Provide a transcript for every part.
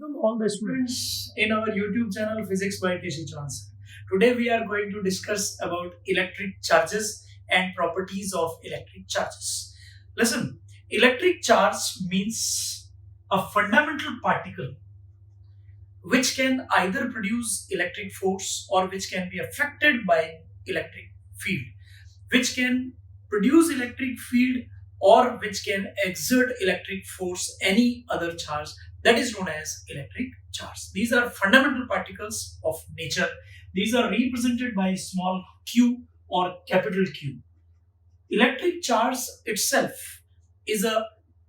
welcome all the students in our YouTube channel Physics by Chauhan. Today we are going to discuss about electric charges and properties of electric charges. Listen, electric charge means a fundamental particle which can either produce electric force or which can be affected by electric field, which can produce electric field or which can exert electric force, any other charge, that is known as electric charge. These are fundamental particles of nature. These are represented by small q or capital Q. Electric charge itself is a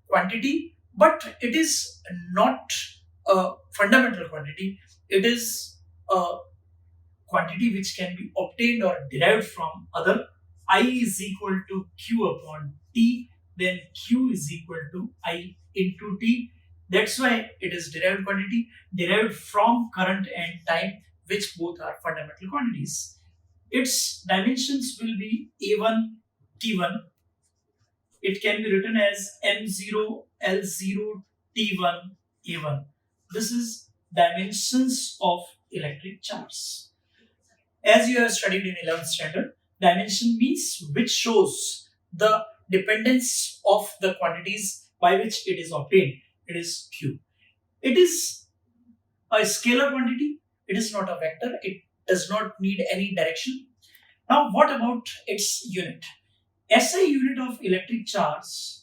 quantity, but it is not a fundamental quantity. It is a quantity which can be obtained or derived from other. I is equal to Q upon T, then Q is equal to I into T. That's why it is derived quantity, derived from current and time, which both are fundamental quantities. Its dimensions will be A1, T1. It can be written as M0, L0, T1, A1. This is dimensions of electric charge. As you have studied in 11th standard, dimension means which shows the dependence of the quantities by which it is obtained. It is Q. It is a scalar quantity. It is not a vector. It does not need any direction. Now, what about its unit? SI unit of electric charge.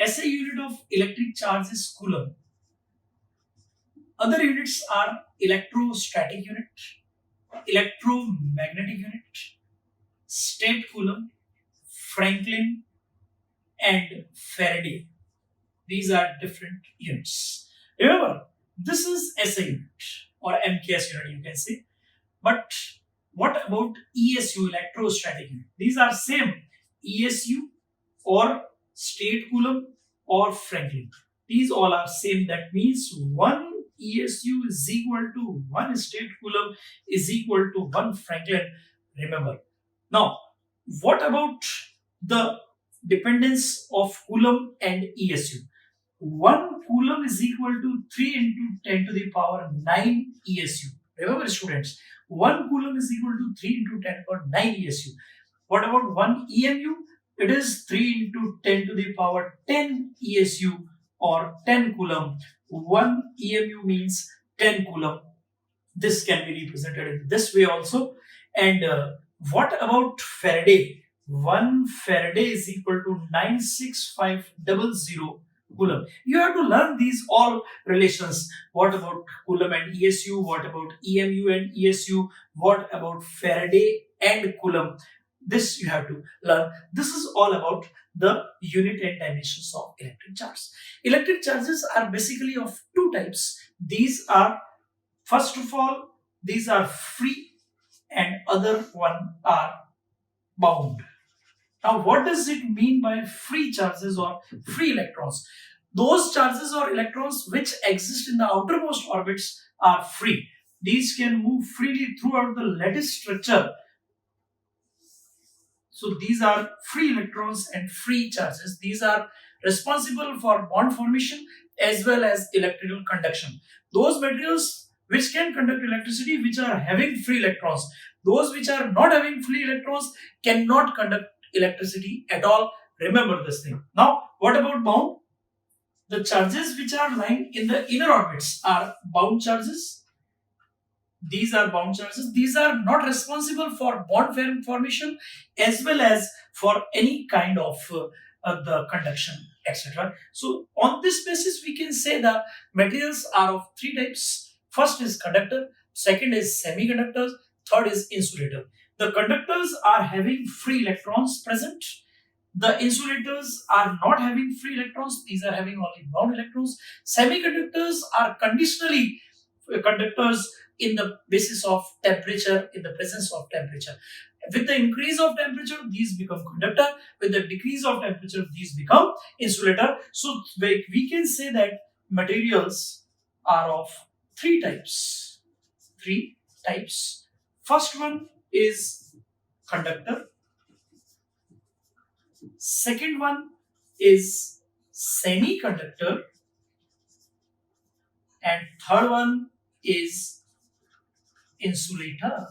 SI unit of electric charge is coulomb. Other units are electrostatic unit, electromagnetic unit, state coulomb, Franklin, and Faraday. These are different units. Remember, this is SI unit or MKS unit, you can say. But what about ESU, electrostatic unit? These are same, ESU or state coulomb or Franklin. These all are same. That means 1 ESU is equal to 1 state coulomb is equal to 1 Franklin. Remember. Now, what about the dependence of coulomb and ESU? 1 coulomb is equal to 3 into 10 to the power 9 ESU. Remember, students, 1 coulomb is equal to 3 into 10 to the power 9 ESU. What about 1 EMU? It is 3 into 10 to the power 10 ESU or 10 coulomb. 1 EMU means 10 coulomb. This can be represented in this way also. And what about Faraday? 1 Faraday is equal to 96500 coulomb. You have to learn these all relations. What about coulomb and ESU? What about EMU and ESU? What about Faraday and coulomb? This you have to learn. This is all about the unit and dimensions of electric charge. Electric charges are basically of two types. These are, first of all, these are free and other one are bound. Now, what does it mean by free charges or free electrons? Those charges or electrons which exist in the outermost orbits are free. These can move freely throughout the lattice structure. So these are free electrons and free charges. These are responsible for bond formation as well as electrical conduction. Those materials which can conduct electricity which are having free electrons, those which are not having free electrons cannot conduct electricity at all. Remember this thing. Now, what about bound? The charges which are lying in the inner orbits are bound charges. These are bound charges. These are not responsible for bond formation as well as for any kind of the conduction, etc. So on this basis, we can say the materials are of three types. First is conductor, second is semiconductors, third is insulator. The conductors are having free electrons present. The insulators are not having free electrons. These are having only bound electrons. Semiconductors are conditionally conductors in the basis of temperature, in the presence of temperature. With the increase of temperature, these become conductor. With the decrease of temperature, these become insulator. So we can say that materials are of three types. Three types. First one is conductor. Second one is semiconductor. and third one is insulator.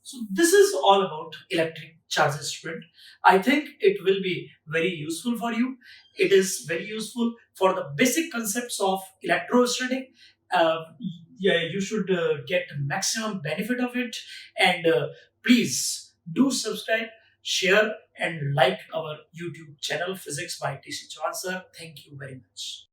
So this is all about electric charges, student. I think it will be very useful for you. It is very useful for the basic concepts of electrostudy. Uh, yeah, you should get maximum benefit of it. And please do subscribe, share, and like our YouTube channel Physics by TC Chauhan sir. Thank you very much.